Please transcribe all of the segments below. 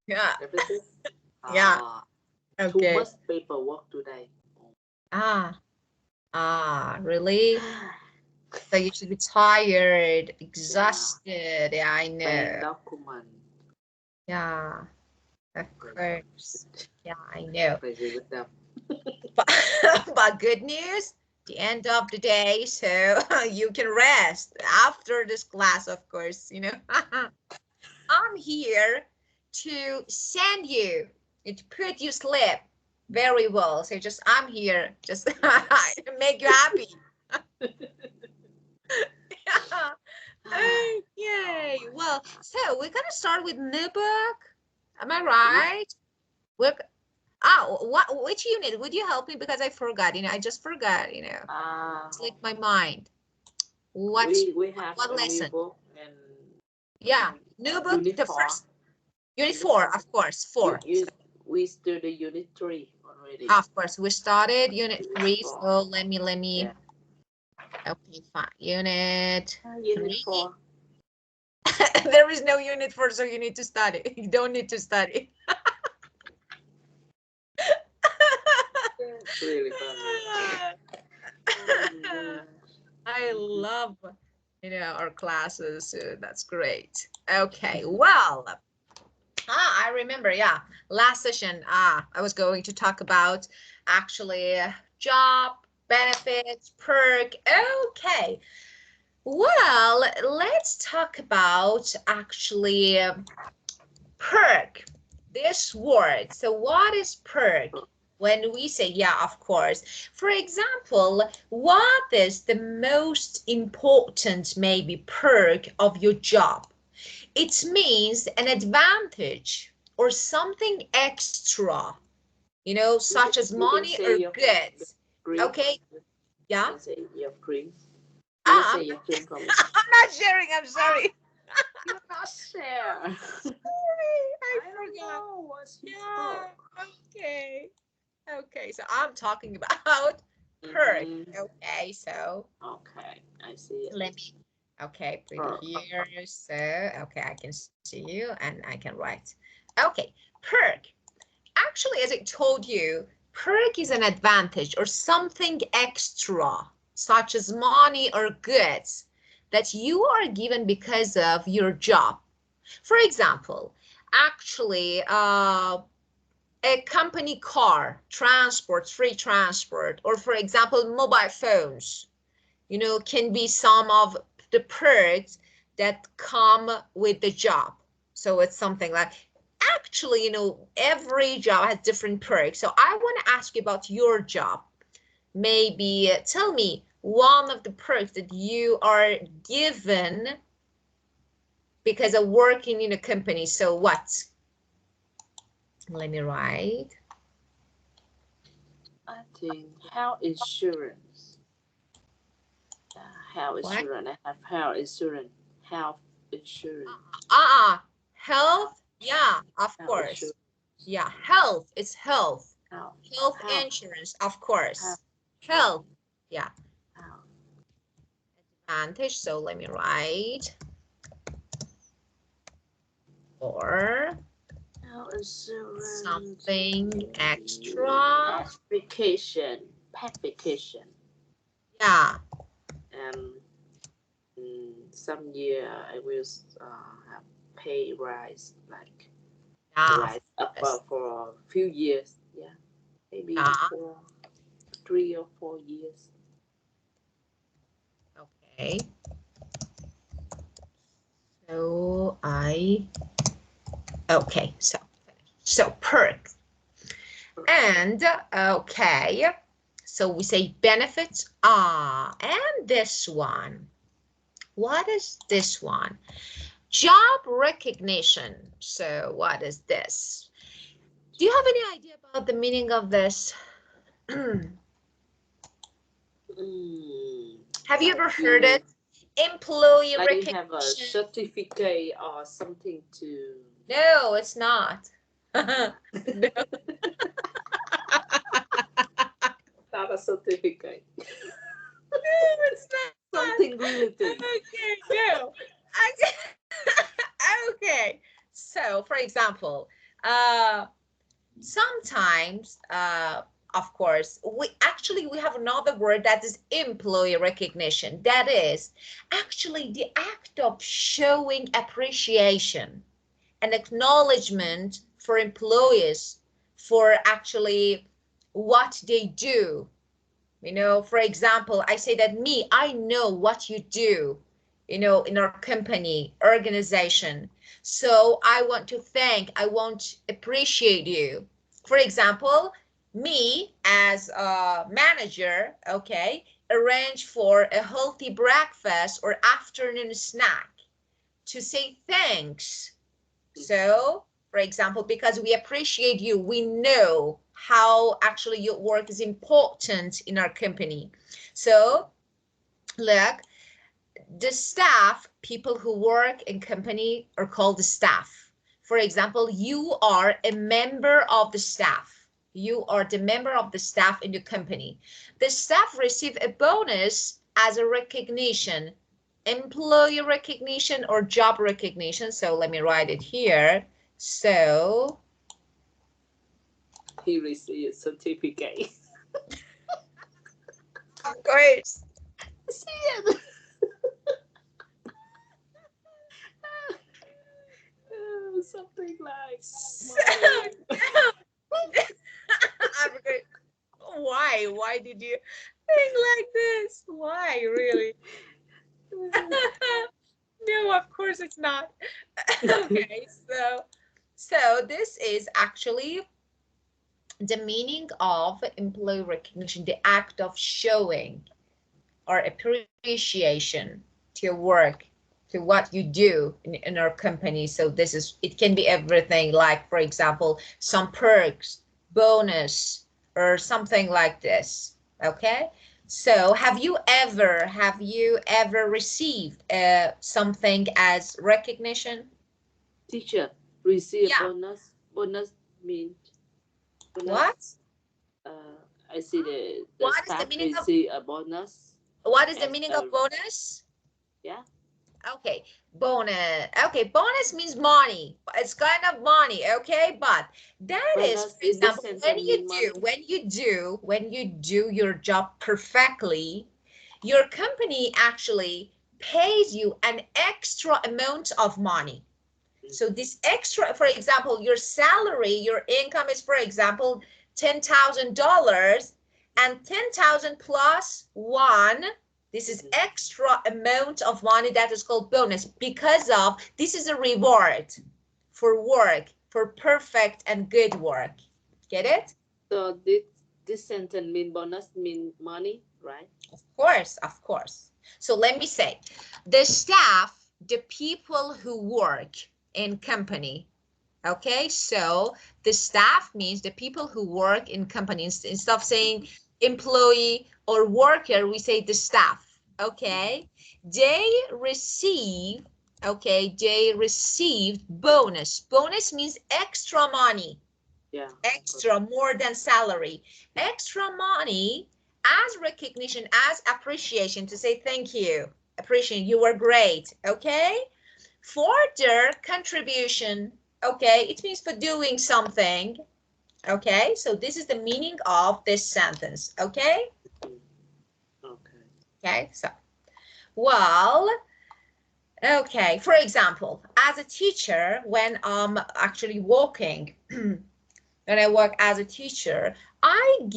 Yeah. Repetitive. Yeah. Too Okay. much paperwork today. Ah. Really? So you should be tired, Yeah. exhausted. Yeah, I 10 know. document. Yeah, of Crazy. course. Yeah, I know. Crazy with them. But, but good news, the end of the day, so you can rest after this class, of course, you know. I'm here to send you, to put you sleep very well. So just I'm here, just Yes. make you happy. Okay. Oh my Well, God. so we're gonna start with new book. Am I Yeah. right? We're which unit? Would you help me because I forgot, I just forgot, Uh, slipped my mind. What we have what a new lesson? book and Yeah, new book, unit the 4. first unit Unit 4, 4. of course, You 4. you we study unit 3 already. Of course, we started unit Unit 3, 4. so let me Yeah. okay, fine. Unit Unit 3. 4. There is no unit 4, so you need to study. You don't need to study. It's really funny. Oh my gosh. I love, our classes. That's great. Okay, well, I remember, yeah, last session, I was going to talk about actually job, benefits, perk. Okay, well, let's talk about actually perk, this word. So what is perk? When we say, yeah, of course. For example, what is the most important maybe perk of your job? It means an advantage or something extra, such as You can money say or your goods. dream. Okay, You yeah. can say your dream. You can Ah, say your dream for me. I'm not sharing. I'm sorry. You're not share. Sorry, I I don't forgot. know what you spoke. Yeah, okay. Okay, so I'm talking about perk. Mm-hmm. Okay, so Okay, I see it. let me, okay, put it Oh, here. So, okay, I can see you and I can write. Okay, perk. Actually, as I told you, perk is an advantage or something extra, such as money or goods that you are given because of your job. For example, actually, a company car, transport, free transport, or for example, mobile phones, can be some of the perks that come with the job. So it's something like, actually, every job has different perks. So I want to ask you about your job. Maybe tell me one of the perks that you are given because of working in a company. So what? Let me write. I think health insurance. Health What? insurance. I have health insurance. Health insurance. Health. Yeah, of Health course. insurance. Yeah, health. It's health. Health. Health Health. insurance, of Health course. Health. insurance. Yeah, Health. advantage. So let me write or Health insurance. something extra. Pet vacation. Pet vacation. Yeah. And some year I will have pay rise, like Yeah, of rise up course. for a few years. Yeah, maybe Yeah. for 3 or 4 years. Okay. So okay. So perk. And okay. So we say benefits. And this one. What is this one? Job recognition. So what is this? Do you have any idea about the meaning of this? Mm, Have you like ever heard you it? Employee like you have a recognition. certificate or something to No, it's not. No, not a certificate. it's not. Something related. Okay, no. Okay. Okay. So, for example, Sometimes, of course, we have another word that is employee recognition. That is actually the act of showing appreciation and acknowledgement for employees for actually what they do. You know, for example, I say that I know what you do, you know, in our company, organization. So I want to appreciate you. For example, me as a manager, okay, arrange for a healthy breakfast or afternoon snack to say thanks. So, for example, because we appreciate you, we know how actually your work is important in our company. So, look, the staff, people who work in company are called the staff. For example, you are a member of the staff. You are the member of the staff in the company. The staff receive a bonus as a recognition, employee recognition or job recognition. So let me write it here. So he received certificate. of course. See it. Something like Why did you think like this? Why really? No, of course it's not. Okay, so this is actually the meaning of employee recognition, the act of showing or appreciation to your work, to what you do in our company. So this is, it can be everything, like for example, some perks, bonus, or something like this. Okay. So have you ever received something as recognition? teacher receive Yeah. bonus. Bonus means What? bonus. I see the What is the staff meaning of receive a bonus what is the as meaning a of bonus? yeah. Okay, bonus. Okay, bonus means money. It's kind of money, okay? But that is, Bonus for in this example, sentence mean money. when you do your job perfectly, your company actually pays you an extra amount of money. So this extra, for example, your salary, your income is, for example, $10,000, and 10,000 plus one, this is extra amount of money that is called bonus, because of this is a reward for work, for perfect and good work. Get it? So this sentence mean bonus mean money, right? Of course, of course. So let me say, the staff, the people who work in company. Okay, so the staff means the people who work in companies. Instead of saying employee or worker, we say the staff. Okay, they receive, okay, they received bonus. Bonus means extra money, Yeah. extra, more than salary, extra money as recognition, as appreciation, to say thank you, appreciation, you were great. Okay, for their contribution. Okay, it means for doing something. Okay, so this is the meaning of this sentence. Okay. Okay. Okay, so well, okay, for example, as a teacher, when I'm actually working, when I work as a teacher, I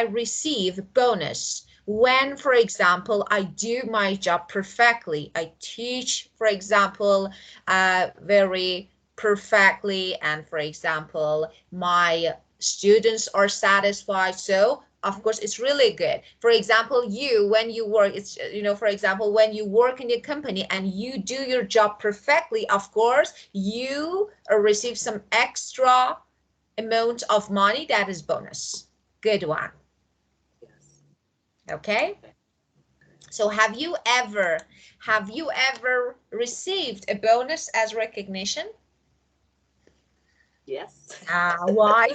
receive bonus when, for example, I do my job perfectly. I teach, for example, very perfectly, and for example, my students are satisfied. So of course, it's really good. For example, when you work, it's, you know, for example, when you work in a company and you do your job perfectly, of course, you receive some extra amount of money, that is bonus. Good one. Yes. Okay, so have you ever received a bonus as recognition? Yes. Why?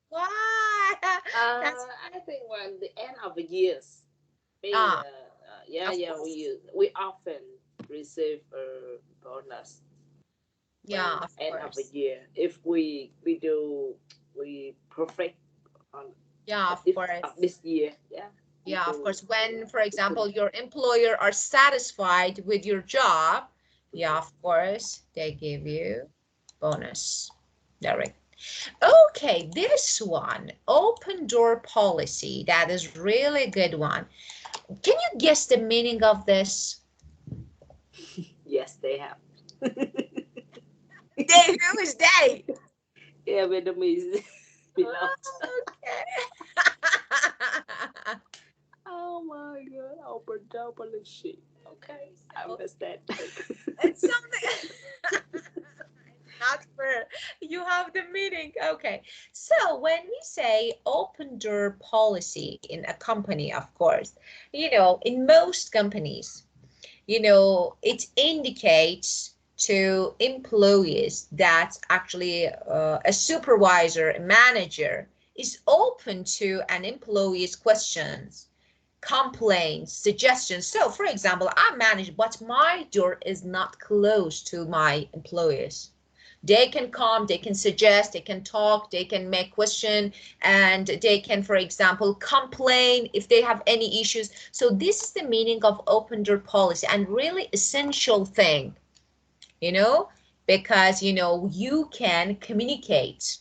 Why? That's I think when the end of the years, mean ah yeah, of yeah, course. we often receive a bonus. Yeah, of end of the course. year. If we perfect on Yeah, of of this course. of this year, yeah, we Yeah, of do. course. When, for We could. example, your employer are satisfied with your job, yeah, of course, they give you bonus. Direct. Okay, this one, open door policy. That is really good one. Can you guess the meaning of this? Yes, they have. They, who is they? Yeah, Vietnamese belongs. Okay. Oh my god, open door policy. Okay, I So understand. it's something not fair. You have the meaning. Okay. So when we say open door policy in a company, of course, in most companies, it indicates to employees that actually a supervisor, a manager is open to an employee's questions, complaints, suggestions. So, for example, I manage, but my door is not closed to my employees. They can come, they can suggest, they can talk, they can make question, and they can, for example, complain if they have any issues. So this is the meaning of open door policy, and really essential thing, you know because you can communicate,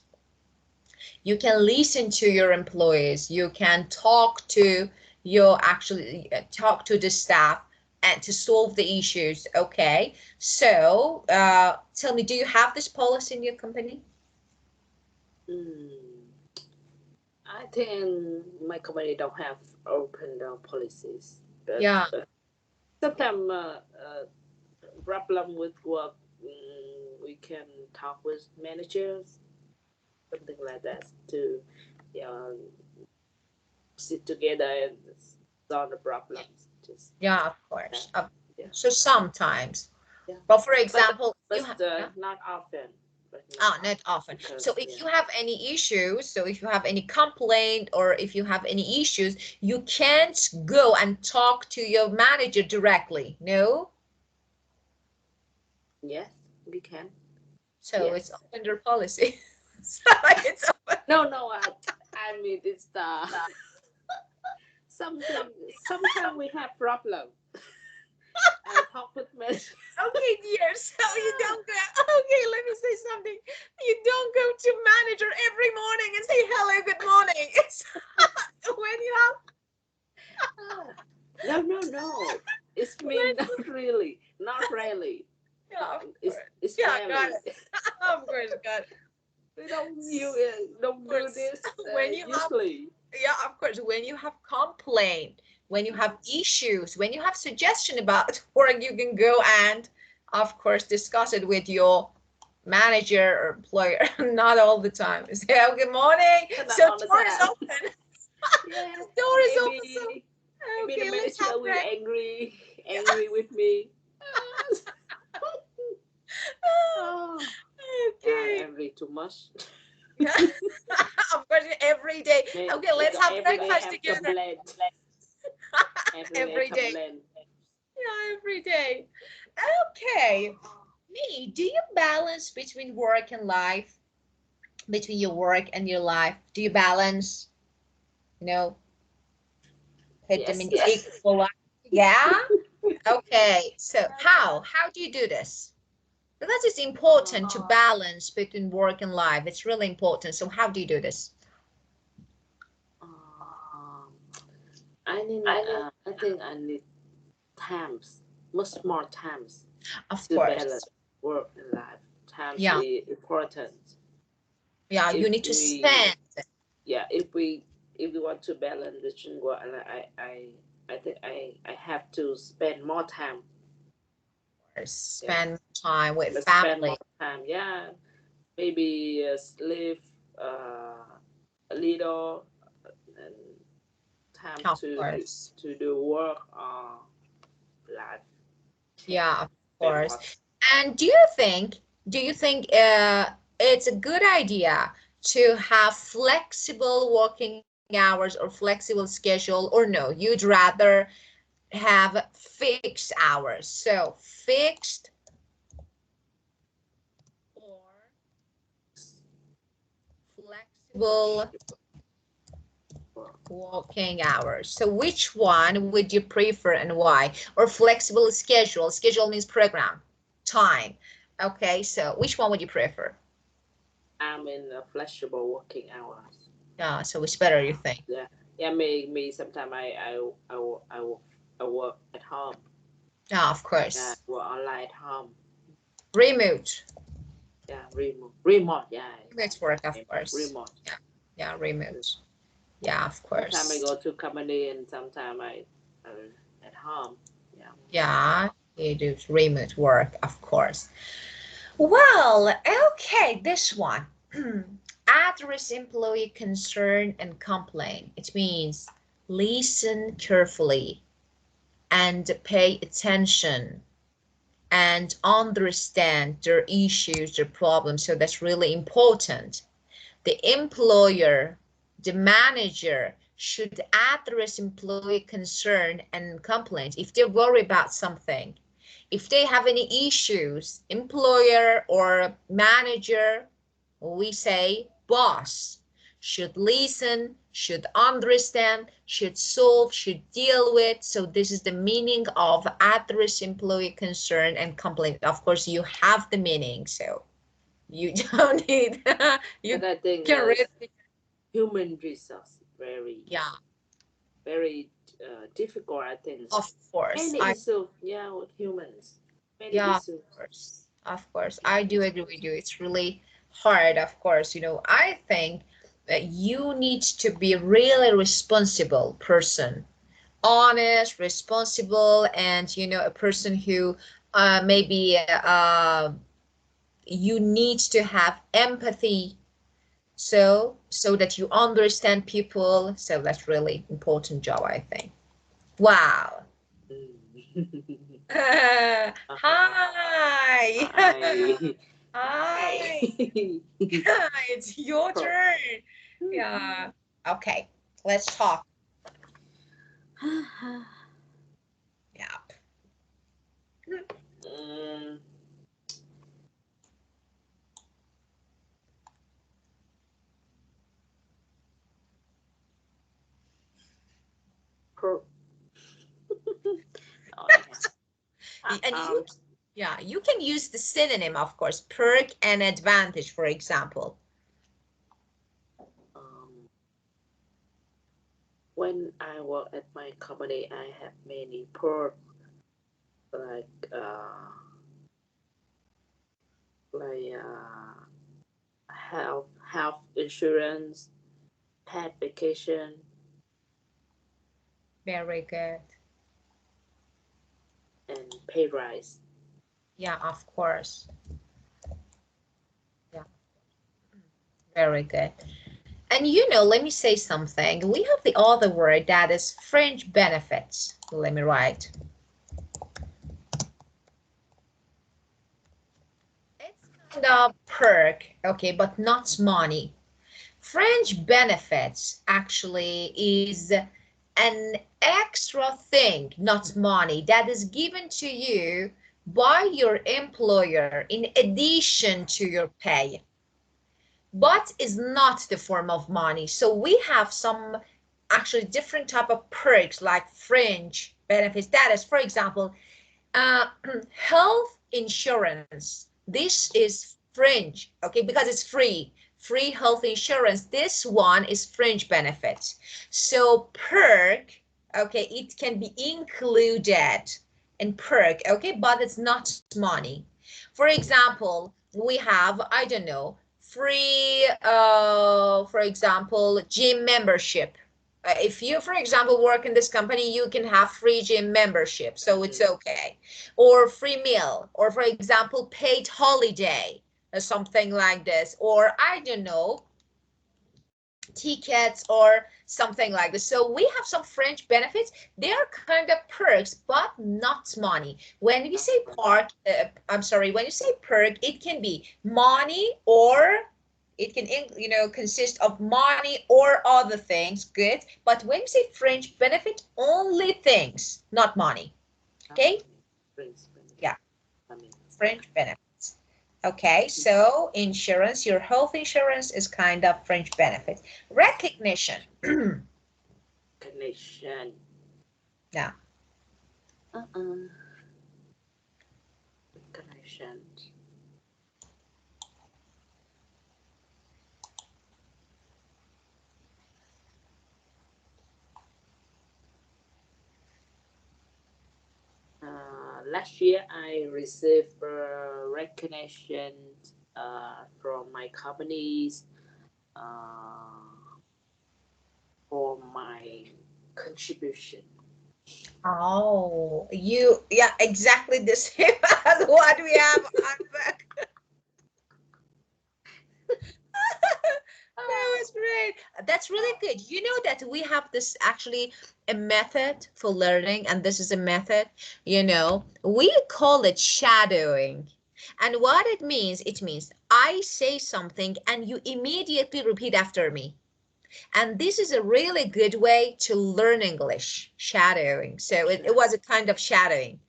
you can listen to your employees, you can talk to the staff and to solve the issues. Okay, so tell me, do you have this policy in your company? Mm, I think my company don't have open door policies, but Yeah, sometimes problem with work, we can talk with managers, something like that, to yeah, sit together and solve the problems. Just yeah, of that. course. Yeah, So sometimes, yeah. but for But example, you but have, yeah? not often. But not Oh, often not often. So because if yeah. you have any issues, so if you have any complaint or if you have any issues, you can't go and talk to your manager directly. No? Yes, we can. So it's Yes. under policy. So it's open. No, no. I mean it's something. Sometimes we have problem. I talk with managers. Okay, dear. So you don't go. Okay, let me say something. You don't go to manager every morning and say hello, good morning. It's when you have No, no, no. It's me, when not really, not really. yeah, of course. It's Yeah, got rarely. it. Of course, got it. We don't Of don't do course, this when you have, usually. yeah, of course, when you have complaint, when you have issues, when you have suggestion about work, you can go and, of course, discuss it with your manager or employer. Not all the time. Say, oh, good morning. Not So all the door is time. open. Yeah, Door is open. So maybe the okay, let's have manager will break. angry with me. Oh, I Okay. angry too much. Yeah. Of course, every day. Okay, let's have Every day breakfast have together. complaint. Every day Every day. complaint. Yeah, every day. Okay. Me, do you balance between work and life? Between your work and your life? Do you balance? You know, put them Yes, in yes. equal life? Yeah? Okay. So how do you do this? Because it's important to balance between work and life. It's really important. So how do you do this? Um, I think I need times, much more times Of to balance course. work and life. Times Yeah. is important. Yeah, you If need to we, spend. yeah, if we want to balance between work and life, I think I have to spend more time. Yeah, Spend time with let's spend family. more time. Yeah, maybe sleep uh, a little and time Of course. to do work or life. Yeah, Yeah, of spend course. more. And do you think it's a good idea to have flexible working hours or flexible schedule, or no, you'd rather have fixed hours? So fixed Flexible working hours. So which one would you prefer and why? Or flexible schedule. Schedule means program, time. Okay, so which one would you prefer? I'm in a flexible working hours. Yeah, so it's better, you think? Yeah. Me. Sometimes I work at home. Yeah, of Yeah, course. work online at home. Remote. Yeah, remote. Yeah, Remote work, of course. remote. Yeah, remote. Yeah, of course. Sometimes I go to company and sometimes I at home. Yeah. Yeah, you do remote work, of course. Well, okay, this one. Address employee concern and complaint. It means listen carefully and pay attention and understand their issues, their problems. So that's really important. The employer, the manager should address employee concern and complaints if they worry about something. If they have any issues, employer or manager, we say boss, should listen, should understand, should solve, should deal with. So this is the meaning of address employee concern and complaint. Of course, you have the meaning, so you don't need, you But I think can read. human resource Yeah, very difficult. I think of course. many issues. Yeah, with humans. Many Yeah, issues. of course. I do agree with you. It's really hard, of course. You know, I think that you need to be really responsible person, honest, responsible, and you know, a person who maybe you need to have empathy so that you understand people. So that's really important job, I think. Wow. Hi. Hi. Hi. It's your turn. Yeah. Okay. Let's talk. Yeah. Mm, pro- oh, And you, yeah, you can use the synonym, of course, perk and advantage, for example. um, when I work at my company, I have many perks like like health insurance, pet vacation, Very good. and pay rise. Yeah, of course. Yeah, very good. And you know, let me say something. We have the other word that is fringe benefits. Let me write. It's kind of perk, okay, but not money. Fringe benefits actually is an extra thing, not money, that is given to you by your employer in addition to your pay, but is not the form of money. So we have some actually different type of perks like fringe benefits. That is, for example, uh, health insurance. This is fringe, okay, because it's free health insurance. This one is fringe benefits. So perk, okay, it can be included in perk, okay, but it's not money. For example, we have, I don't know, free, for example, gym membership. If you, for example, work in this company, you can have free gym membership, so it's okay. Or free meal, or for example, paid holiday, or something like this. Or I don't know, tickets or something like this. So we have some fringe benefits. They are kind of perks, but not money. When we say park, I'm sorry, when you say perk, it can be money or it can, you know, consist of money or other things, good. But when you say fringe benefit, only things, not money. Okay? Friends, Yeah, I mean, fringe benefits. Okay, so insurance, your health insurance is kind of fringe benefit. Recognition. Connection. Yeah. Connection. Last year, I received recognition from my companies for my contribution. Oh, yeah, exactly the same as what we have on back. That was great. That's really good. You know that we have this actually a method for learning, and this is a method, we call it shadowing. And what it means I say something and you immediately repeat after me. And this is a really good way to learn English, shadowing. So it was a kind of shadowing.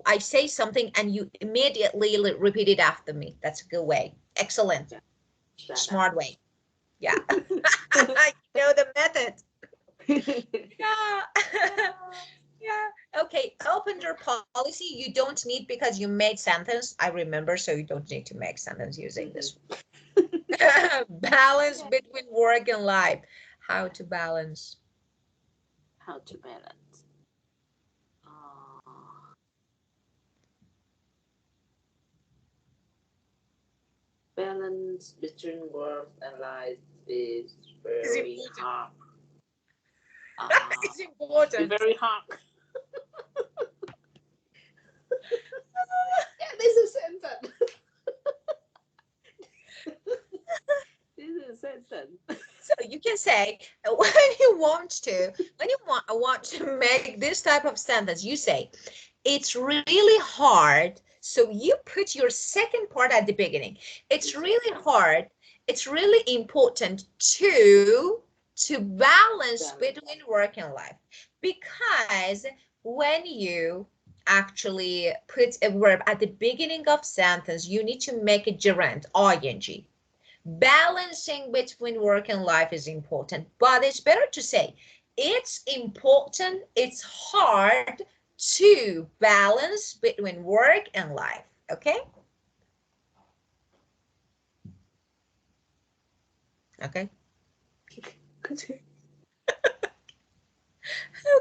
I say something and you immediately repeat it after me. That's a good way. Excellent. Smart way. Yeah. You know the method. Yeah. Yeah. Okay. Open-door policy you don't need because you made sentence. I remember, so you don't need to make sentence using this. Balance between work and life. How to balance? How to balance? Balance between work and life is very hard. It's important. Very hard. Yeah, this is sentence. This is sentence. So you can say when you want to make this type of sentence, you say it's really hard. So you put your second part at the beginning. It's really hard. It's really important to balance between work and life, because when you actually put a verb at the beginning of sentence, you need to make a gerund, ing. Balancing between work and life is important, but it's better to say it's important, it's hard to balance between work and life. Okay? Okay.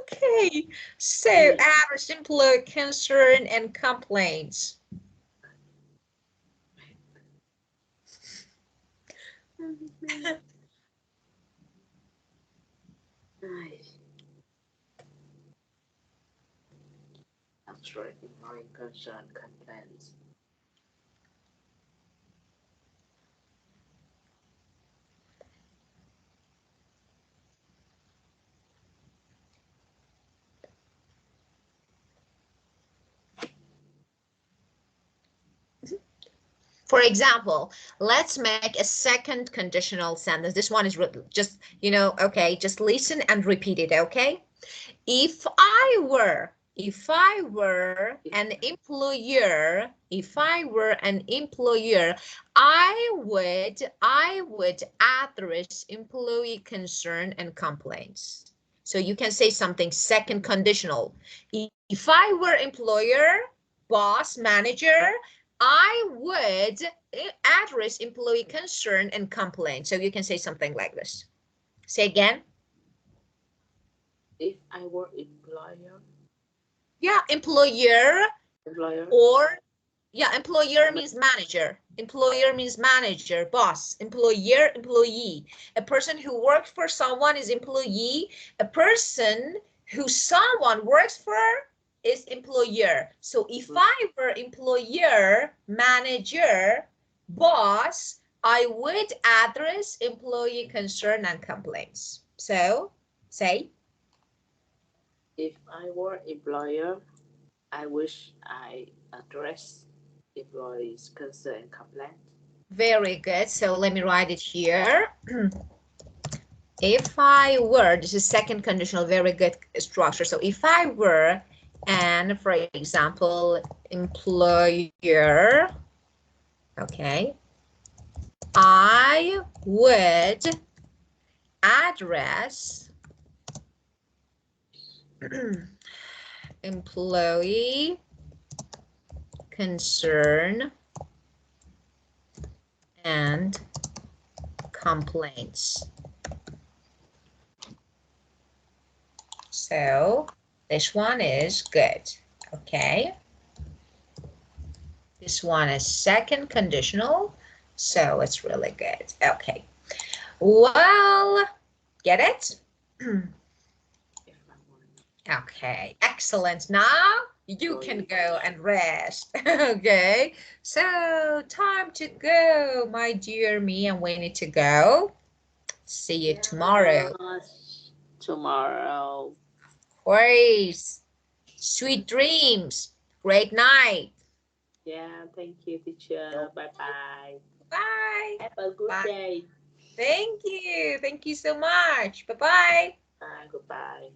Okay. So average employee concern and complaints. Actually, ignoring concern complaints. For example, let's make a second conditional sentence. This one is just, okay, just listen and repeat it, okay? If I were an employer, I would address employee concern and complaints. So you can say something second conditional. If I were employer, boss, manager, I would address employee concern and complaint. So you can say something like this. Say again. If I were employer. Yeah, employer. Or, yeah, employer means manager. Employer means manager, boss. Employer, employee. A person who works for someone is employee. A person who someone works for is employer. So if I were employer, manager, boss, I would address employee concern and complaints. So say. If I were employer, I wish I address employees' concern and complaint. Very good. So let me write it here. If I were, this is second conditional, very good structure. So if I were, and for example, employer, Okay. I would address employee concern and complaints. So this one is good. Okay. This one is second conditional, so it's really good. Okay. Well, get it? Okay, excellent. Now you can go and rest. Okay, so time to go, my dear me, and we need to go. See you tomorrow. Tomorrow. Of course. Sweet dreams. Great night. Yeah, thank you, teacher. Bye-bye. Bye. Have a good Bye. day. Thank you. Thank you so much. Bye-bye. Bye, goodbye.